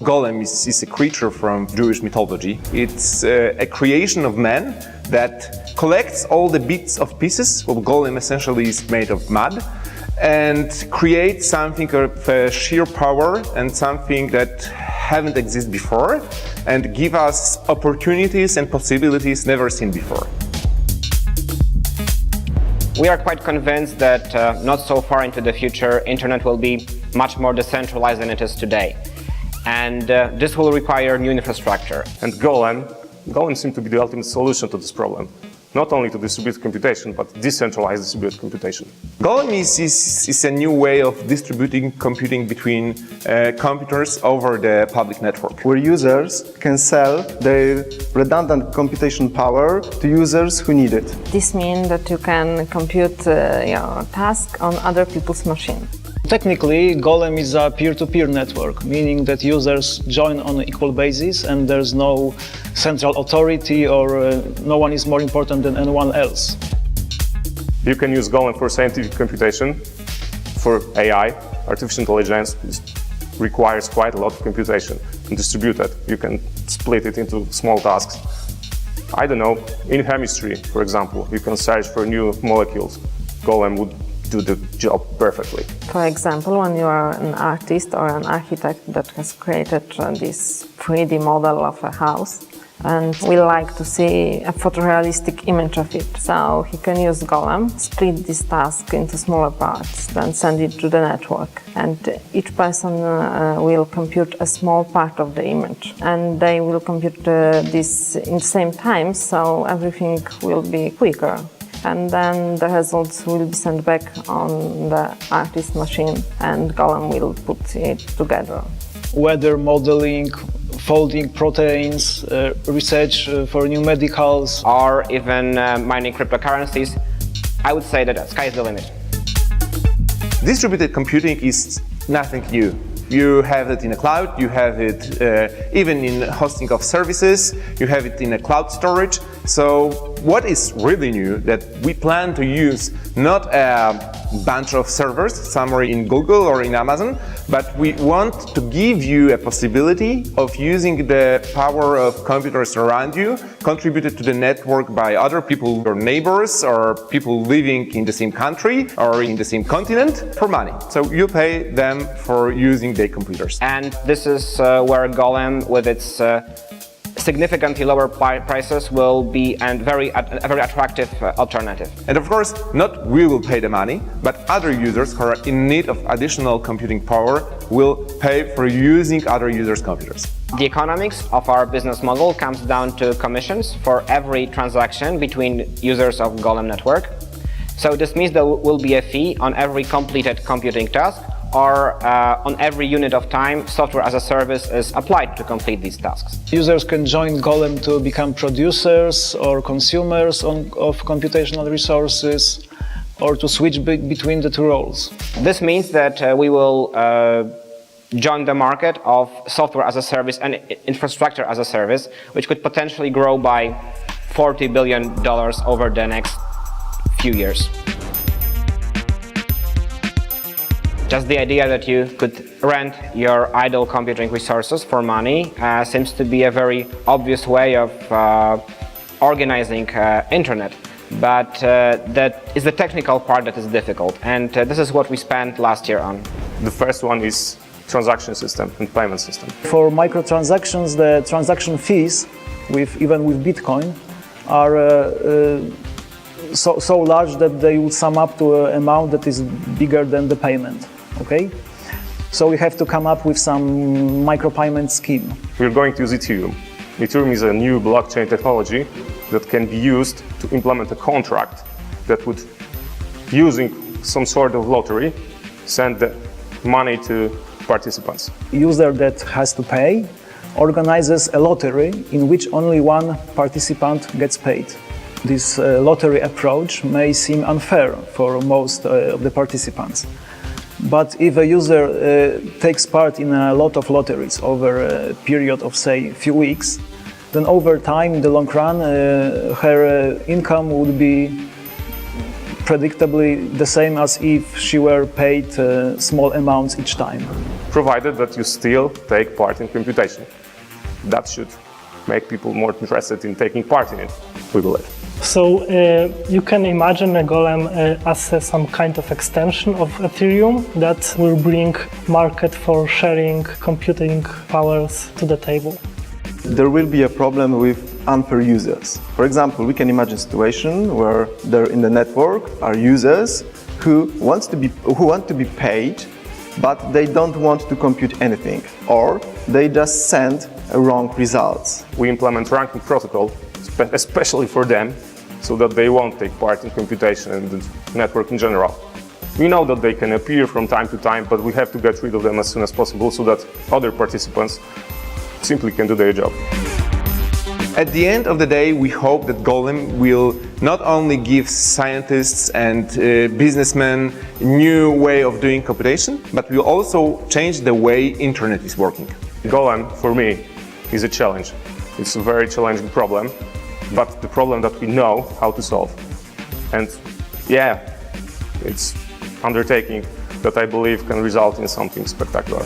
Golem is a creature from Jewish mythology. It's a creation of man that collects all the bits of pieces. Well, Golem essentially is made of mud, and creates something of sheer power and something that haven't existed before, and give us opportunities and possibilities never seen before. We are quite convinced that not so far into the future, internet will be much more decentralized than it is today. And this will require new infrastructure. And Golem seems to be the ultimate solution to this problem. Not only to distribute computation, but decentralized distributed computation. Golem is a new way of distributing computing between computers over the public network, where users can sell their redundant computation power to users who need it. This means that you can compute your task on other people's machine. Technically, Golem is a peer-to-peer network, meaning that users join on an equal basis and there's no central authority or no one is more important than anyone else. You can use Golem for scientific computation, for AI. Artificial intelligence requires quite a lot of computation and distributed. You can split it into small tasks. I don't know, in chemistry, for example, you can search for new molecules. Golem would do the job perfectly. For example, when you are an artist or an architect that has created this 3D model of a house, and we like to see a photorealistic image of it. So he can use Golem, split this task into smaller parts, then send it to the network. And each person will compute a small part of the image. And they will compute this in the same time, so everything will be quicker. And then the results will be sent back on the artist machine, and Golem will put it together. Weather modeling, folding proteins, research for new medicals, or even mining cryptocurrencies. I would say that the sky is the limit. Distributed computing is nothing new. You have it in a cloud, you have it even in hosting of services, you have it in a cloud storage. So what is really new that we plan to use not a bunch of servers somewhere in Google or in Amazon, but we want to give you a possibility of using the power of computers around you, contributed to the network by other people, your neighbors or people living in the same country or in the same continent, for money. So you pay them for using their computers. And this is where Golem, with its significantly lower prices, will be a very attractive alternative. And of course, not we will pay the money, but other users who are in need of additional computing power will pay for using other users' computers. The economics of our business model comes down to commissions for every transaction between users of Golem network. So this means there will be a fee on every completed computing task, or on every unit of time software as a service is applied to complete these tasks. Users can join Golem to become producers or consumers of computational resources, or to switch between the two roles. This means that we will join the market of software as a service and infrastructure as a service, which could potentially grow by $40 billion over the next few years. Just the idea that you could rent your idle computing resources for money seems to be a very obvious way of organizing internet. But that is the technical part that is difficult, and this is what we spent last year on. The first one is transaction system and payment system. For microtransactions, the transaction fees, even with Bitcoin, are so large that they would sum up to an amount that is bigger than the payment. Okay? So we have to come up with some micropayment scheme. We're going to use Ethereum. Ethereum is a new blockchain technology that can be used to implement a contract that would, using some sort of lottery, send the money to participants. User that has to pay organizes a lottery in which only one participant gets paid. This lottery approach may seem unfair for most of the participants. But if a user takes part in a lot of lotteries over a period of, say, a few weeks, then over time, in the long run, her income would be predictably the same as if she were paid small amounts each time. Provided that you still take part in computation. That should make people more interested in taking part in it, we believe. So you can imagine a Golem as some kind of extension of Ethereum that will bring market for sharing computing powers to the table. There will be a problem with unfair users. For example, we can imagine a situation where there in the network are users who want to be paid, but they don't want to compute anything, or they just send wrong results. We implement ranking protocol, especially for them, so that they won't take part in computation and the network in general. We know that they can appear from time to time, but we have to get rid of them as soon as possible so that other participants simply can do their job. At the end of the day, we hope that Golem will not only give scientists and businessmen a new way of doing computation, but will also change the way internet is working. Golem, for me, is a challenge. It's a very challenging problem, but the problem that we know how to solve. And yeah, it's undertaking that I believe can result in something spectacular.